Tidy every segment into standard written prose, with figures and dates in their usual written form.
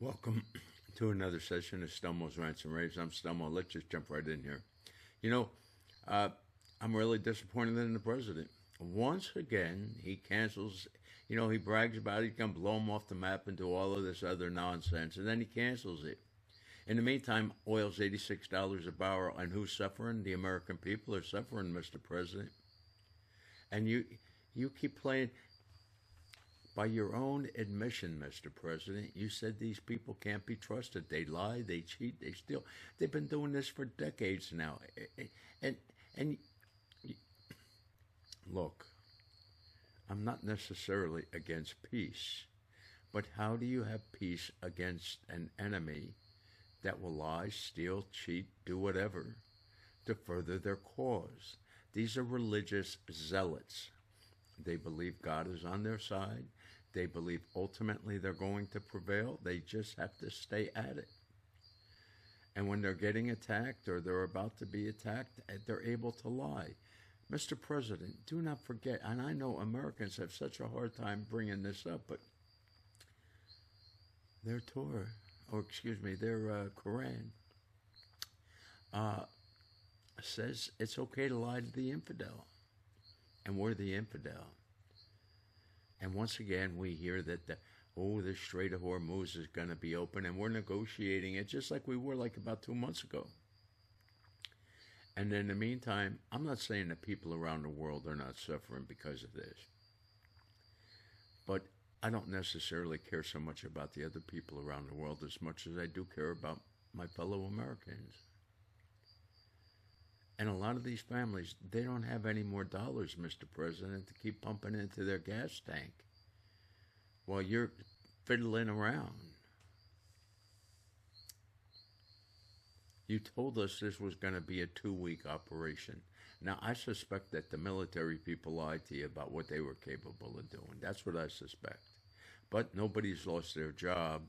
Welcome to another session of Stelmo's Rants and Raves. I'm Stelmo. Let's just jump right in here. You know, uh, I'm really disappointed in the president. Once again, he cancels, he brags about it, he can blow him off the map and do all of this other nonsense, and then he cancels it. In the meantime, oil's $86 a barrel, and who's suffering? The American people are suffering, Mr. President. And you keep playing. By your own admission, Mr. President, you said these people can't be trusted. They lie, they cheat, they steal. They've been doing this for decades now. And and look, I'm not necessarily against peace, but how do you have peace against an enemy that will lie, steal, cheat, do whatever to further their cause? These are religious zealots. They believe God is on their side. They believe ultimately they're going to prevail. They just have to stay at it. And when they're getting attacked or they're about to be attacked, they're able to lie. Mr. President, do not forget, and I know Americans have such a hard time bringing this up, but their Torah, their Quran, says it's okay to lie to the infidel. And we're the infidel. And once again, we hear that the Strait of Hormuz is going to be open, and we're negotiating it just like we were like about 2 months ago. And in the meantime, I'm not saying that people around the world are not suffering because of this. But I don't necessarily care so much about the other people around the world as much as I do care about my fellow Americans. And a lot of these families, they don't have any more dollars, Mr. President, to keep pumping into their gas tank while you're fiddling around. You told us this was going to be a 2-week operation. Now, I suspect that the military people lied to you about what they were capable of doing. That's what I suspect. But nobody's lost their job.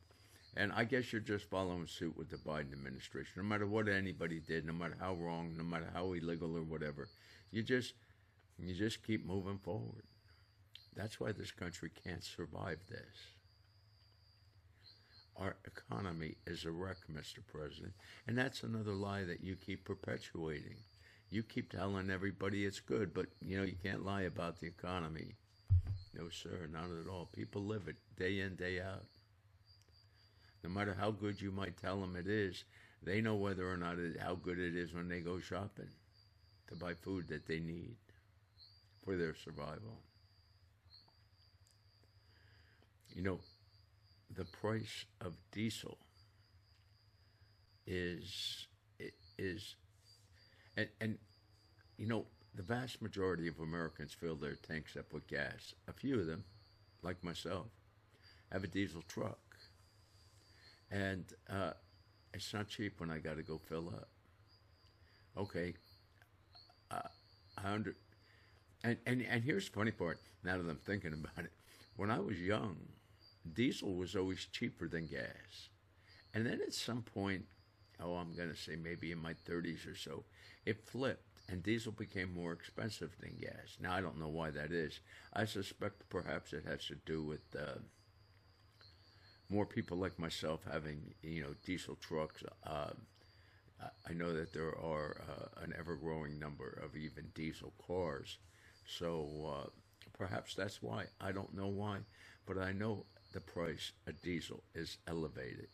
And I guess you're just following suit with the Biden administration. No matter what anybody did, no matter how wrong, no matter how illegal or whatever, you just keep moving forward. That's why this country can't survive this. Our economy is a wreck, Mr. President. And that's another lie that you keep perpetuating. You keep telling everybody it's good, but you can't lie about the economy. No, sir, not at all. People live it day in, day out. No matter how good you might tell them it is, they know whether or not how good it is when they go shopping to buy food that they need for their survival. The price of diesel is and the vast majority of Americans fill their tanks up with gas. A few of them, like myself, have a diesel truck. And it's not cheap when I got to go fill up. Okay, and here's the funny part. Now that I'm thinking about it, when I was young, diesel was always cheaper than gas. And then at some point, I'm going to say maybe in my 30s or so, it flipped, and diesel became more expensive than gas. Now I don't know why that is. I suspect perhaps it has to do with more people like myself having, diesel trucks. I know that there are an ever-growing number of even diesel cars. So perhaps that's why. I don't know why, but I know the price of diesel is elevated.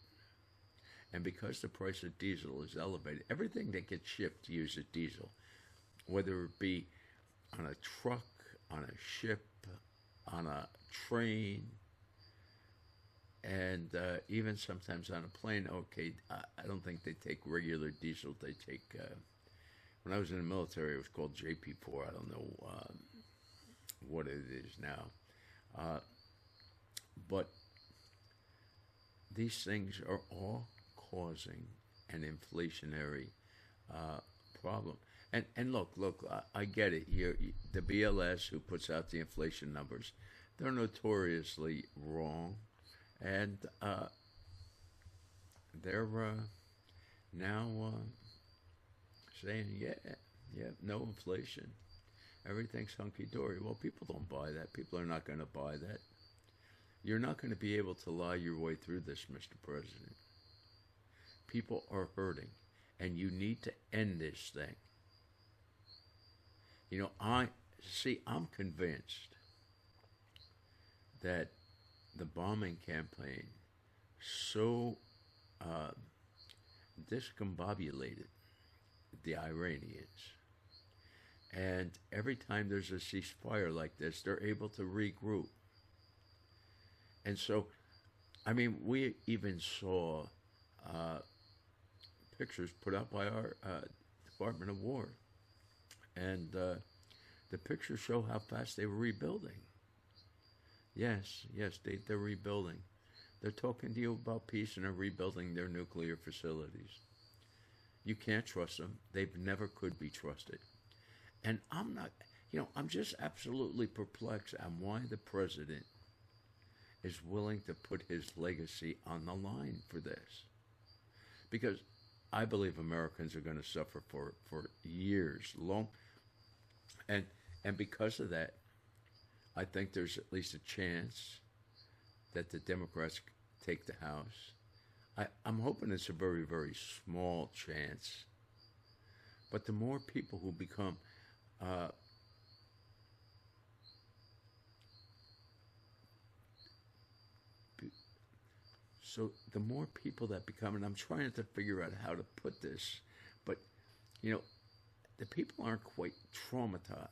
And because the price of diesel is elevated, everything that gets shipped uses diesel, whether it be on a truck, on a ship, on a train, and even sometimes on a plane. Okay, I don't think they take regular diesel. They take, when I was in the military, it was called JP4. I don't know what it is now. But these things are all causing an inflationary problem. And look, I get it. The BLS, who puts out the inflation numbers, they're notoriously wrong. And they're now saying, yeah, no inflation. Everything's hunky-dory. Well, people don't buy that. People are not going to buy that. You're not going to be able to lie your way through this, Mr. President. People are hurting, and you need to end this thing. I'm convinced that the bombing campaign so uh, discombobulated the Iranians. And every time there's a ceasefire like this, they're able to regroup. And so, we even saw uh, pictures put out by our Department of War. And the pictures show how fast they were rebuilding. Yes, they're rebuilding. They're talking to you about peace and are rebuilding their nuclear facilities. You can't trust them. They never could be trusted. And I'm just absolutely perplexed on why the president is willing to put his legacy on the line for this. Because I believe Americans are going to suffer for years long. And because of that, I think there's at least a chance that the Democrats take the House. I'm hoping it's a very, very small chance. But the more people who become the more people that become, and I'm trying to figure out how to put this, but the people aren't quite traumatized,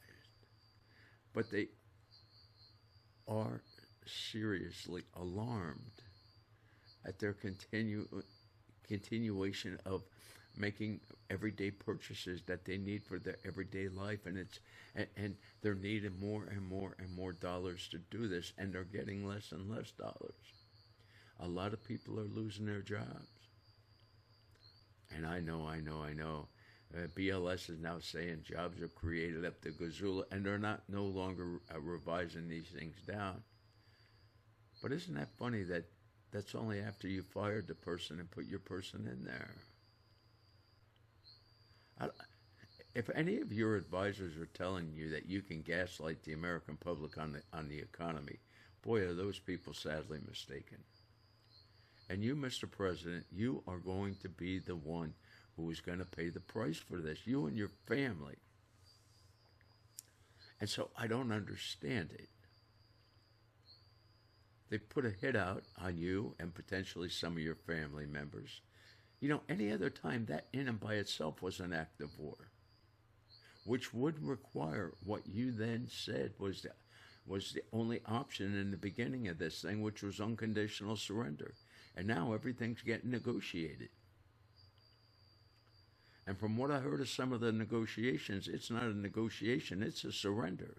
but they are seriously alarmed at their continuation of making everyday purchases that they need for their everyday life, and they're needing more and more and more dollars to do this, and they're getting less and less dollars. A lot of people are losing their jobs. And I know. BLS is now saying jobs are created up to Gazula, and they're no longer revising these things down. But isn't that funny that that's only after you fired the person and put your person in there? If any of your advisors are telling you that you can gaslight the American public on the economy, boy, are those people sadly mistaken. And you, Mr. President, you are going to be the one who is going to pay the price for this, you and your family. And so I don't understand it. They put a hit out on you and potentially some of your family members. Any other time, that in and by itself was an act of war, which would require what you then said was the only option in the beginning of this thing, which was unconditional surrender. And now everything's getting negotiated. And from what I heard of some of the negotiations, it's not a negotiation, it's a surrender.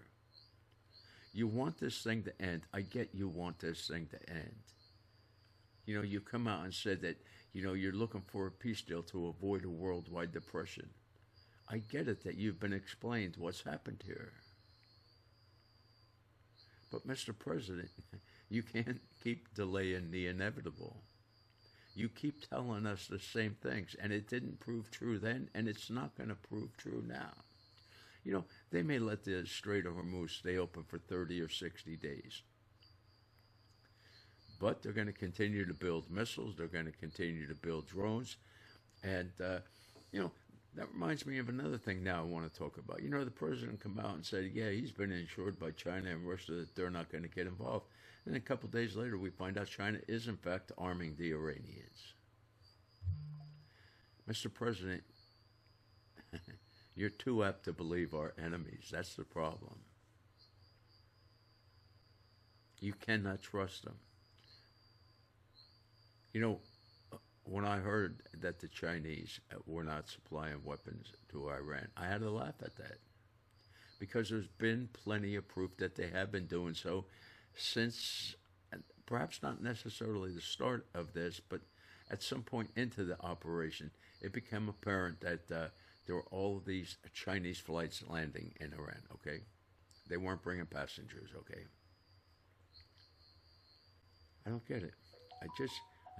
You want this thing to end. I get you want this thing to end. You come out and said that, you're looking for a peace deal to avoid a worldwide depression. I get it that you've been explained what's happened here. But, Mr. President, you can't keep delaying the inevitable. You keep telling us the same things, and it didn't prove true then, and it's not going to prove true now. They may let the Strait of Hormuz stay open for 30 or 60 days. But they're going to continue to build missiles. They're going to continue to build drones. And, that reminds me of another thing now I want to talk about. The president come out and said, yeah, he's been assured by China and Russia that they're not going to get involved. And a couple of days later, we find out China is, in fact, arming the Iranians. Mr. President, you're too apt to believe our enemies. That's the problem. You cannot trust them. When I heard that the Chinese were not supplying weapons to Iran, I had to laugh at that. Because there's been plenty of proof that they have been doing so since, perhaps not necessarily the start of this, but at some point into the operation, it became apparent that there were all of these Chinese flights landing in Iran, okay? They weren't bringing passengers, okay? I don't get it.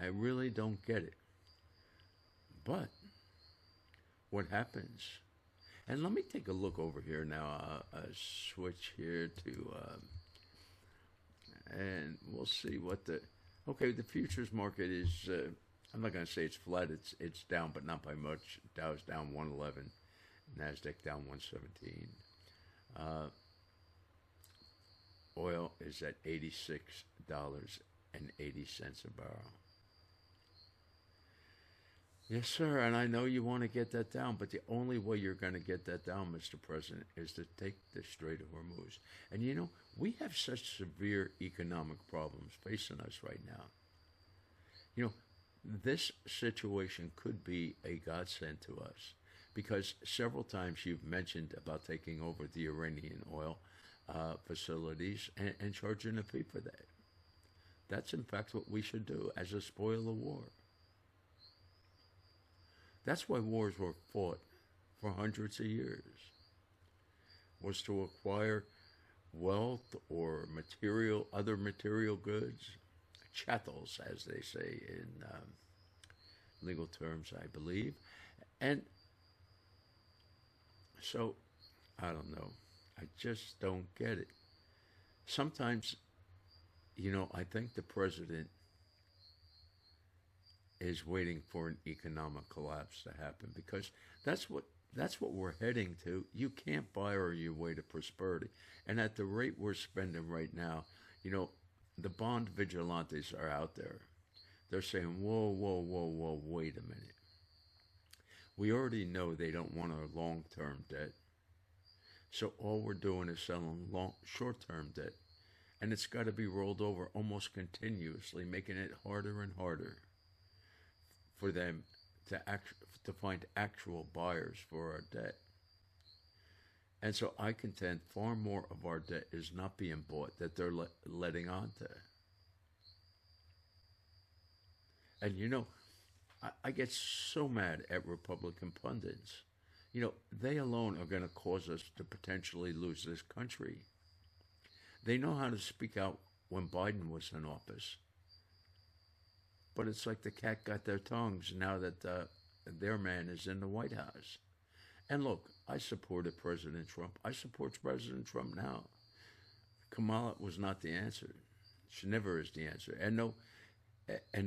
I really don't get it. But what happens? And let me take a look over here now. Switch here to and we'll see what the the futures market is. I'm not going to say it's flat. It's down, but not by much. Dow's down 111, Nasdaq down 117. Oil is at $86.80 a barrel. Yes, sir, and I know you want to get that down, but the only way you're going to get that down, Mr. President, is to take the Strait of Hormuz. And you know, we have such severe economic problems facing us right now. You know, this situation could be a godsend to us because several times you've mentioned about taking over the Iranian oil facilities and charging a fee for that. That's in fact what we should do as a spoil of war. That's why wars were fought for hundreds of years, was to acquire wealth or other material goods, chattels, as they say in legal terms, I believe. And so, I don't know. I just don't get it. Sometimes, you know, I think the president is waiting for an economic collapse to happen because that's what we're heading to. You can't buy your way to prosperity. And at the rate we're spending right now, you know, the bond vigilantes are out there. They're saying, whoa, whoa, whoa, whoa, wait a minute. We already know they don't want our long-term debt. So all we're doing is selling short-term debt. And it's got to be rolled over almost continuously, making it harder and harder for them to find actual buyers for our debt. And so I contend far more of our debt is not being bought that they're letting on to. And you know, I get so mad at Republican pundits. You know, they alone are going to cause us to potentially lose this country. They know how to speak out when Biden was in office. But it's like the cat got their tongues now that their man is in the White House. And look, I supported President Trump. I support President Trump now. Kamala was not the answer. She never is the answer. And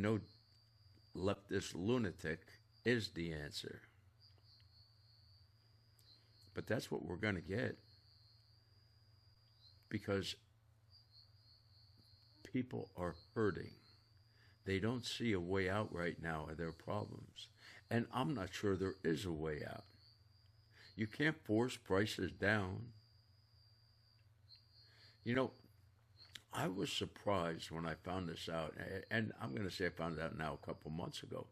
no leftist lunatic is the answer. But that's what we're going to get. Because people are hurting. They don't see a way out right now of their problems. And I'm not sure there is a way out. You can't force prices down. You know, I was surprised when I found this out, and I'm going to say I found it out now a couple months ago.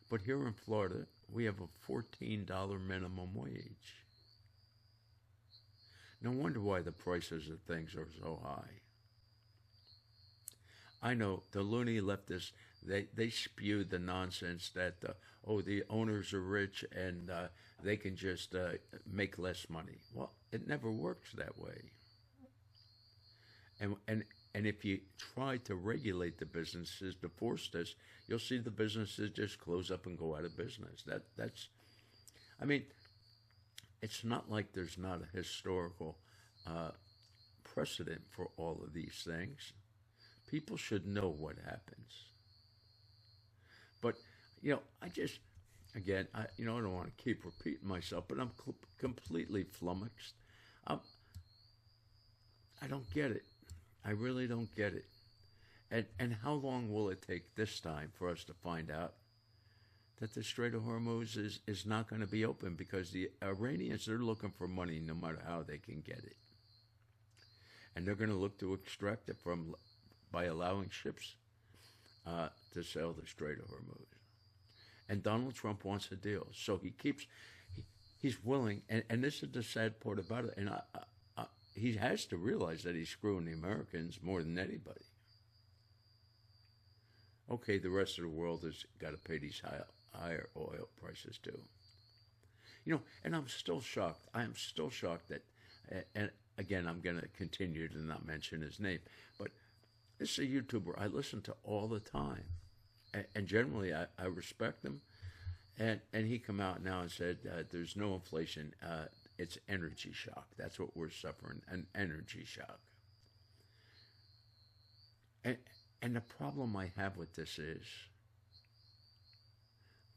But here in Florida, we have a $14 minimum wage. No wonder why the prices of things are so high. I know the loony leftists, they spew the nonsense that, the owners are rich and they can just make less money. Well, it never works that way. And if you try to regulate the businesses to force this, you'll see the businesses just close up and go out of business. I mean, it's not like there's not a historical precedent for all of these things. People should know what happens. But, you know, I don't want to keep repeating myself, but I'm completely flummoxed. I don't get it. I really don't get it. And how long will it take this time for us to find out that the Strait of Hormuz is not going to be open? Because the Iranians, they're looking for money no matter how they can get it. And they're going to look to extract it by allowing ships to sail the Strait of Hormuz. And Donald Trump wants a deal. So he's willing, and this is the sad part about it, and he has to realize that he's screwing the Americans more than anybody. Okay, the rest of the world has got to pay these higher oil prices too. You know, and I'm still shocked. I am still shocked that, and again, I'm going to continue to not mention his name, but this is a YouTuber I listen to all the time. And generally, I respect him. And he come out now and said, there's no inflation. It's energy shock. That's what we're suffering, an energy shock. And, and the problem I have with this is,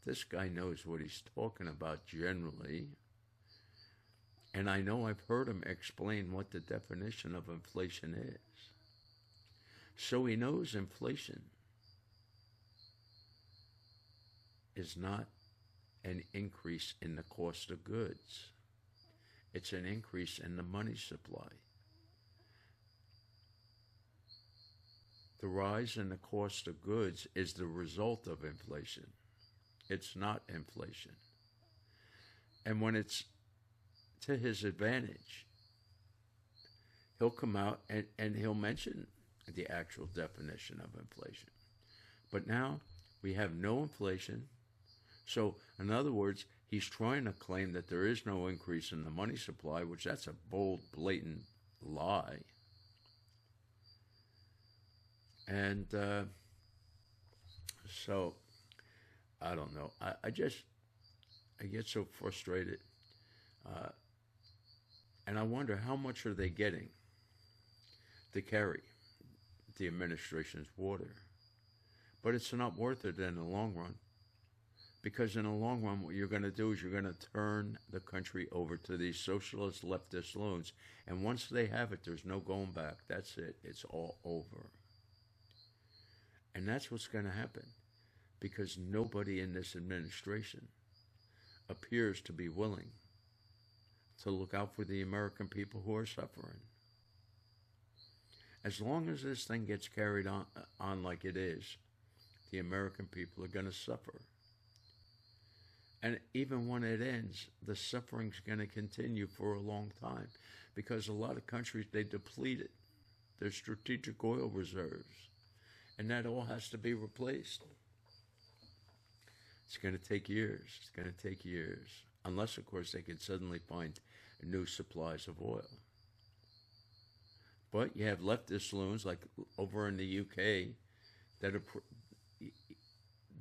this guy knows what he's talking about generally, and I know I've heard him explain what the definition of inflation is. So he knows inflation is not an increase in the cost of goods. It's an increase in the money supply. The rise in the cost of goods is the result of inflation. It's not inflation. And when it's to his advantage, he'll come out and he'll mention the actual definition of inflation. But now we have no inflation. So, in other words, he's trying to claim that there is no increase in the money supply, which that's a bold, blatant lie. And so, I don't know. I get so frustrated. And I wonder, how much are they getting to carry the administration's water? But it's not worth it in the long run. Because in the long run, what you're going to do is you're going to turn the country over to these socialist leftist loans. And once they have it, there's no going back. That's it. It's all over. And that's what's going to happen. Because nobody in this administration appears to be willing to look out for the American people who are suffering. As long as this thing gets carried on like it is, the American people are going to suffer. And even when it ends, the suffering's going to continue for a long time, because a lot of countries, they depleted their strategic oil reserves, and that all has to be replaced. It's going to take years. It's going to take years, unless, of course, they can suddenly find new supplies of oil. But you have leftist loons, like over in the UK, that are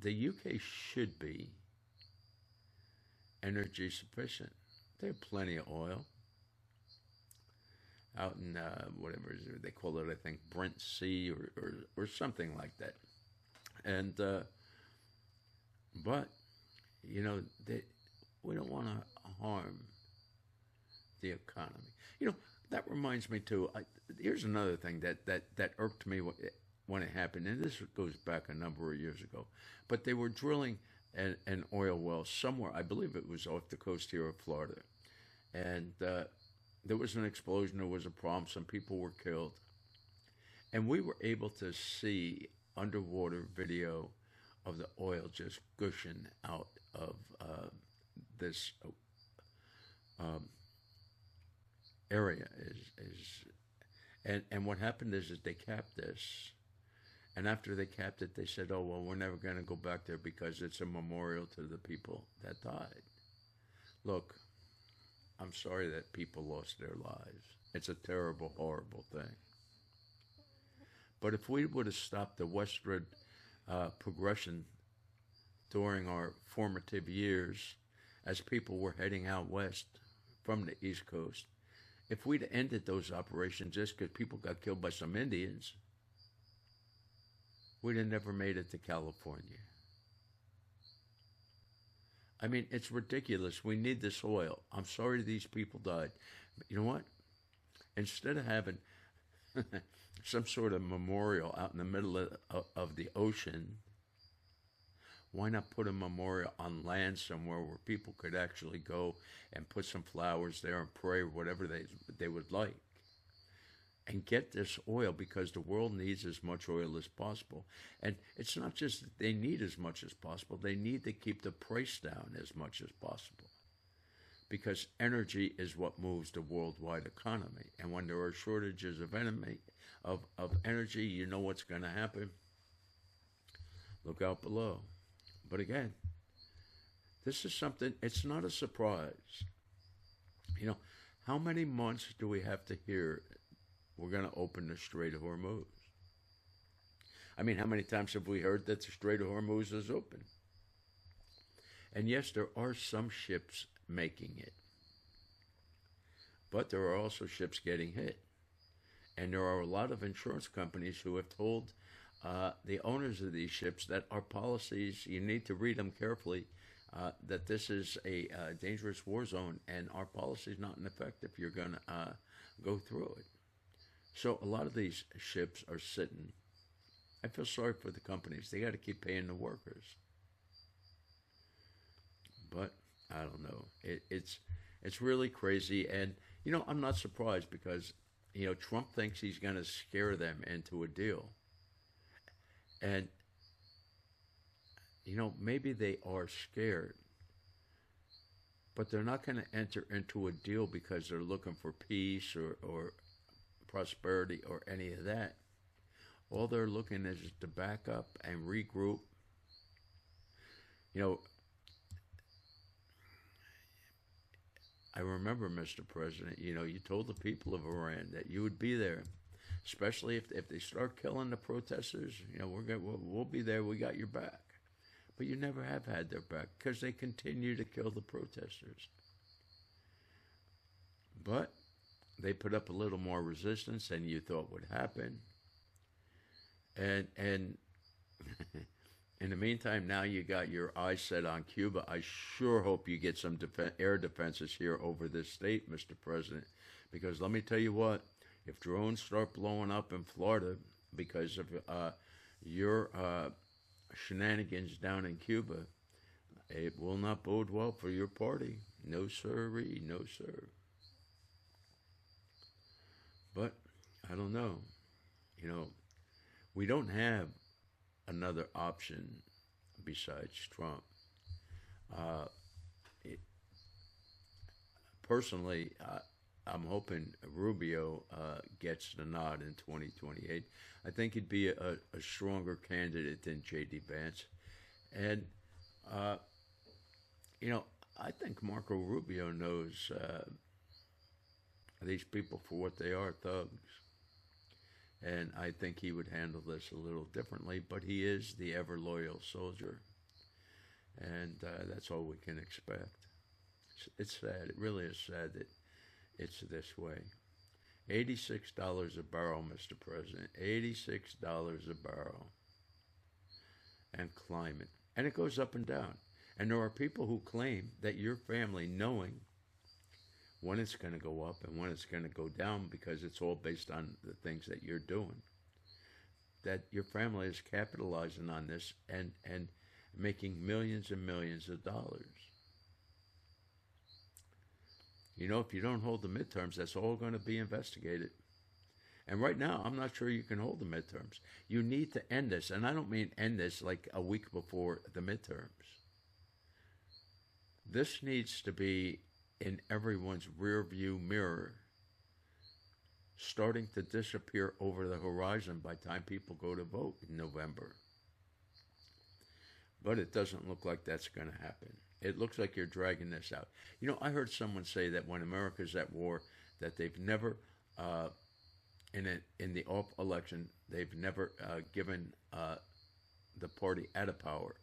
the UK should be energy sufficient. They have plenty of oil out in whatever they call it, I think Brent Sea or something like that. And but you know, we don't want to harm the economy. You know, that reminds me too. Here's another thing that irked me when it happened, and this goes back a number of years ago. But they were drilling an oil well somewhere. I believe it was off the coast here of Florida, and there was an explosion. There was a problem. Some people were killed, and we were able to see underwater video of the oil just gushing out of this area. And what happened is they capped this. And after they capped it, they said, oh, well, we're never going to go back there because it's a memorial to the people that died. Look, I'm sorry that people lost their lives. It's a terrible, horrible thing. But if we would have stopped the westward progression during our formative years as people were heading out west from the East Coast, if we'd ended those operations just because people got killed by some Indians, we'd have never made it to California. I mean, it's ridiculous. We need this oil. I'm sorry these people died. But you know what? Instead of having some sort of memorial out in the middle of the ocean, why not put a memorial on land somewhere where people could actually go and put some flowers there and pray or whatever they would like? And get this oil, because the world needs as much oil as possible. And it's not just that they need as much as possible. They need to keep the price down as much as possible. Because energy is what moves the worldwide economy. And when there are shortages of energy, you know what's going to happen. Look out below. But again, this is something, it's not a surprise. You know, how many months do we have to hear we're going to open the Strait of Hormuz? I mean, how many times have we heard that the Strait of Hormuz is open? And yes, there are some ships making it. But there are also ships getting hit. And there are a lot of insurance companies who have told the owners of these ships that our policies, you need to read them carefully, that this is a dangerous war zone and our policy is not in effect if you're going to go through it. So a lot of these ships are sitting. I feel sorry for the companies. They got to keep paying the workers. But I don't know. It's really crazy. And, I'm not surprised because, Trump thinks he's going to scare them into a deal. And, maybe they are scared. But they're not going to enter into a deal because they're looking for peace or prosperity or any of that. All they're looking is to back up and regroup. I remember, Mr. President, you told the people of Iran that you would be there, especially if they start killing the protesters. We'll be there. We got your back. But you never have had their back because they continue to kill the protesters. But they put up a little more resistance than you thought would happen. And in the meantime, now you got your eyes set on Cuba. I sure hope you get some air defenses here over this state, Mr. President, because let me tell you what, if drones start blowing up in Florida because of your shenanigans down in Cuba, it will not bode well for your party. No sirree, no sir. But I don't know. We don't have another option besides Trump. Personally, I'm hoping Rubio gets the nod in 2028. I think he'd be a stronger candidate than J.D. Vance. And, I think Marco Rubio knows these people for what they are, thugs. And I think he would handle this a little differently, but he is the ever-loyal soldier. And that's all we can expect. It's sad. It really is sad that it's this way. $86 a barrel, Mr. President. $86 a barrel. And climate. And it goes up and down. And there are people who claim that your family, knowing when it's going to go up and when it's going to go down because it's all based on the things that you're doing, that your family is capitalizing on this and making millions and millions of dollars. If you don't hold the midterms, that's all going to be investigated. And right now, I'm not sure you can hold the midterms. You need to end this. And I don't mean end this like a week before the midterms. This needs to be in everyone's rear view mirror, starting to disappear over the horizon by the time people go to vote in November. But it doesn't look like that's going to happen. It looks like you're dragging this out. I heard someone say that when America's at war, that they've never, in the off election, they've never given the party at a power.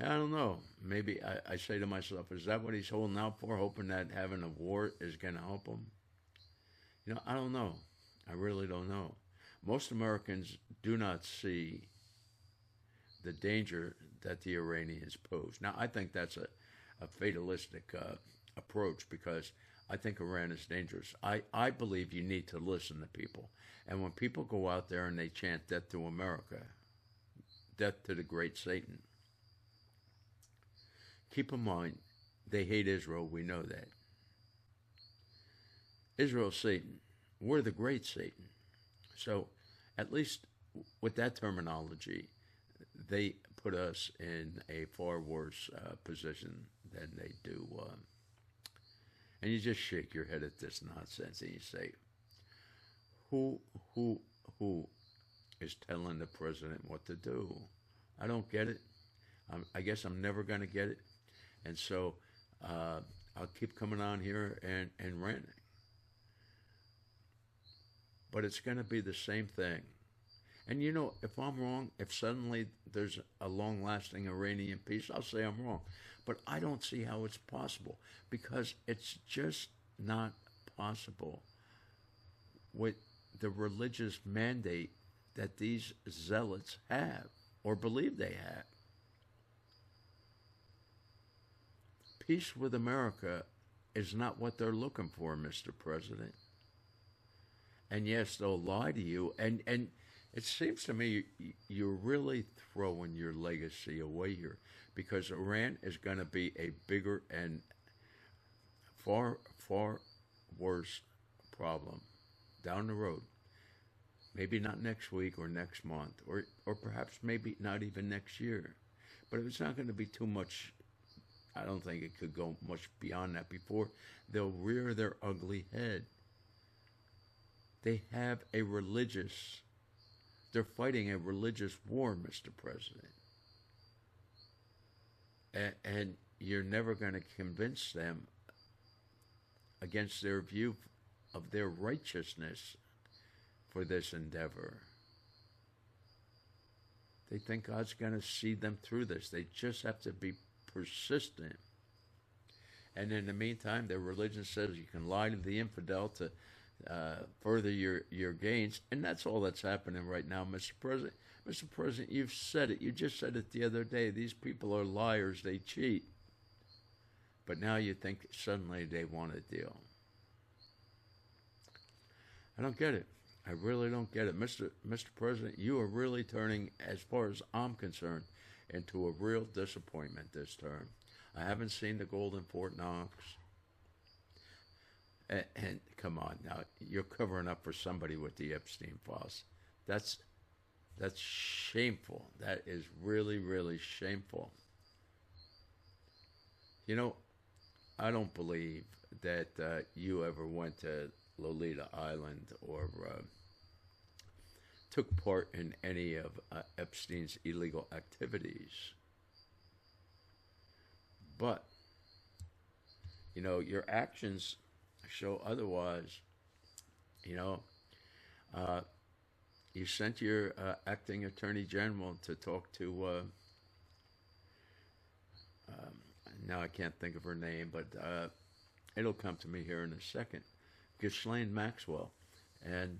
I don't know. Maybe I say to myself, is that what he's holding out for, hoping that having a war is going to help him? I don't know. I really don't know. Most Americans do not see the danger that the Iranians pose. Now, I think that's a fatalistic approach because I think Iran is dangerous. I believe you need to listen to people. And when people go out there and they chant death to America, death to the great Satan, keep in mind, they hate Israel. We know that. Israel's Satan. We're the great Satan. So, at least with that terminology, they put us in a far worse position than they do. And you just shake your head at this nonsense and you say, who is telling the president what to do? I don't get it. I guess I'm never going to get it. And so I'll keep coming on here and ranting. But it's going to be the same thing. And if I'm wrong, if suddenly there's a long-lasting Iranian peace, I'll say I'm wrong. But I don't see how it's possible because it's just not possible with the religious mandate that these zealots have or believe they have. Peace with America is not what they're looking for, Mr. President. And yes, they'll lie to you. And it seems to me you're really throwing your legacy away here, because Iran is going to be a bigger and far, far worse problem down the road. Maybe not next week or next month, or perhaps maybe not even next year. But it's not going to be too much. I don't think it could go much beyond that before they'll rear their ugly head. They have they're fighting a religious war, Mr. President. And you're never going to convince them against their view of their righteousness for this endeavor. They think God's going to see them through this. They just have to be persistent. And in the meantime, their religion says you can lie to the infidel to further your gains. And that's all that's happening right now, Mr. President. Mr. President, you've said it. You just said it the other day. These people are liars. They cheat. But now you think suddenly they want a deal. I don't get it. I really don't get it. Mr. President, you are really turning, as far as I'm concerned, into a real disappointment this term. I haven't seen the Golden Fort Knox. And come on now, you're covering up for somebody with the Epstein files. That's shameful. That is really, really shameful. You know, I don't believe that you ever went to Lolita Island or took part in any of Epstein's illegal activities. But, you know, your actions show otherwise. You know, you sent your acting attorney general to talk to, now I can't think of her name, but it'll come to me here in a second, Ghislaine Maxwell. And,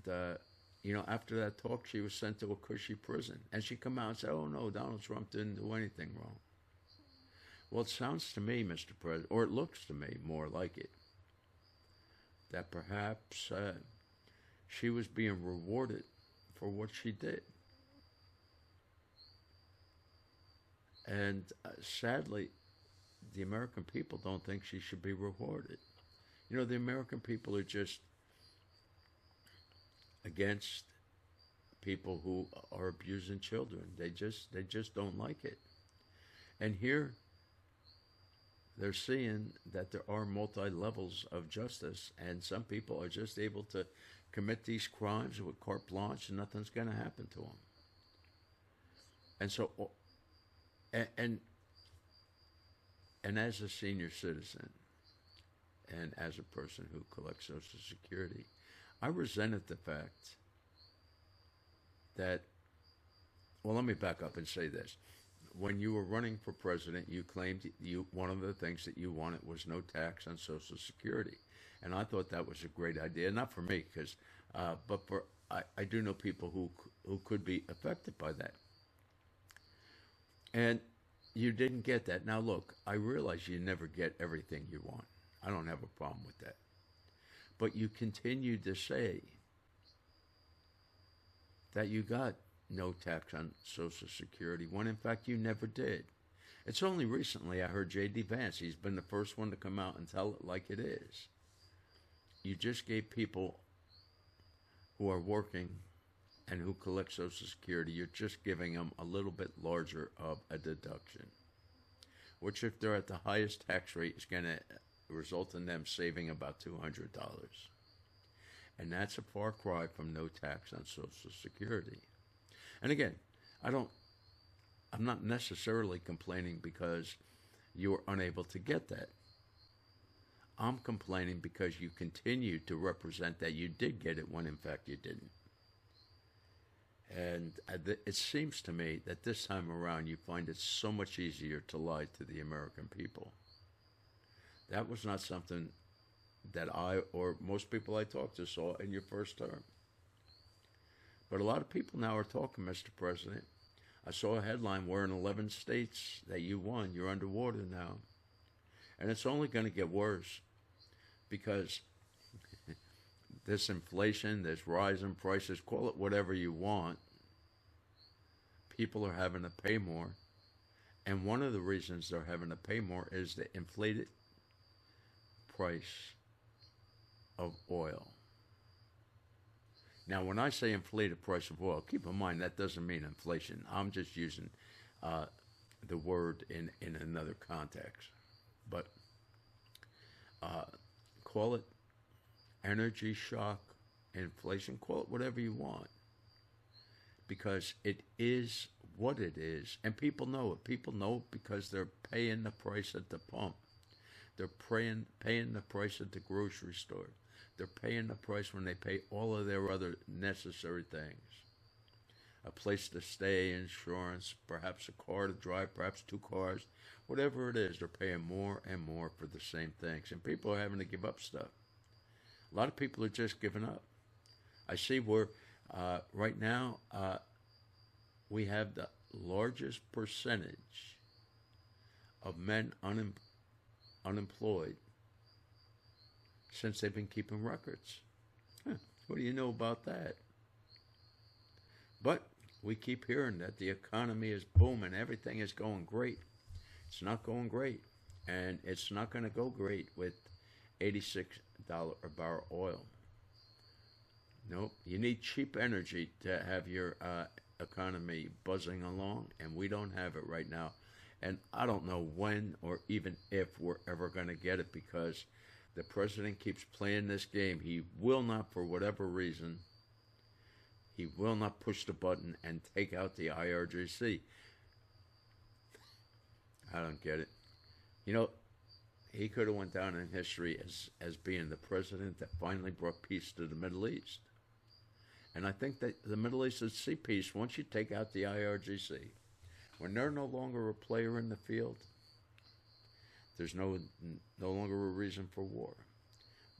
you know, after that talk, she was sent to a cushy prison. And she come out and said, oh, no, Donald Trump didn't do anything wrong. Well, it sounds to me, Mr. President, or it looks to me more like it, that perhaps she was being rewarded for what she did. And sadly, the American people don't think she should be rewarded. You know, the American people are just against people who are abusing children. They just don't like it. And here, they're seeing that there are multi-levels of justice, and some people are just able to commit these crimes with carte blanche, and nothing's going to happen to them. And so, and as a senior citizen, and as a person who collects Social Security, I resented the fact that, well, let me back up and say this. When you were running for president, you claimed one of the things that you wanted was no tax on Social Security. And I thought that was a great idea. Not for me, because, but I do know people who could be affected by that. And you didn't get that. Now, look, I realize you never get everything you want. I don't have a problem with that. But you continued to say that you got no tax on Social Security, when in fact you never did. It's only recently I heard J.D. Vance. He's been the first one to come out and tell it like it is. You just gave people who are working and who collect Social Security, you're just giving them a little bit larger of a deduction, which if they're at the highest tax rate is going to result in them saving about $200. And that's a far cry from no tax on Social Security. And again, I'm not necessarily complaining because you were unable to get that. I'm complaining because you continue to represent that you did get it when in fact you didn't. And it seems to me that this time around you find it so much easier to lie to the American people. That was not something that I or most people I talk to saw in your first term. But a lot of people now are talking, Mr. President. I saw a headline where in 11 states that you won, you're underwater now. And it's only going to get worse because this inflation, this rise in prices, call it whatever you want, people are having to pay more. And one of the reasons they're having to pay more is the inflated price of oil. Now, when I say inflated price of oil, keep in mind that doesn't mean inflation. I'm just using the word in another context. But call it energy shock, inflation, call it whatever you want. Because it is what it is. And people know it. People know it because they're paying the price at the pump. They're paying the price at the grocery store. They're paying the price when they pay all of their other necessary things. A place to stay, insurance, perhaps a car to drive, perhaps 2 cars. Whatever it is, they're paying more and more for the same things. And people are having to give up stuff. A lot of people are just giving up. I see where right now we have the largest percentage of men unemployed since they've been keeping records. What do you know about that? But we keep hearing that the economy is booming, everything is going great. It's not going great, and it's not going to go great with $86 a barrel oil. Nope, you need cheap energy to have your economy buzzing along, and we don't have it right now. And I don't know when or even if we're ever going to get it because the president keeps playing this game. He will not, for whatever reason, he will not push the button and take out the IRGC. I don't get it. You know, he could have went down in history as being the president that finally brought peace to the Middle East. And I think that the Middle East would see peace once you take out the IRGC. When they're no longer a player in the field, there's no longer a reason for war.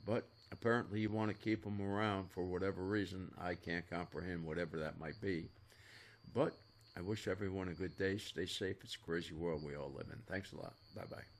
But apparently you want to keep them around for whatever reason. I can't comprehend whatever that might be. But I wish everyone a good day. Stay safe. It's a crazy world we all live in. Thanks a lot. Bye-bye.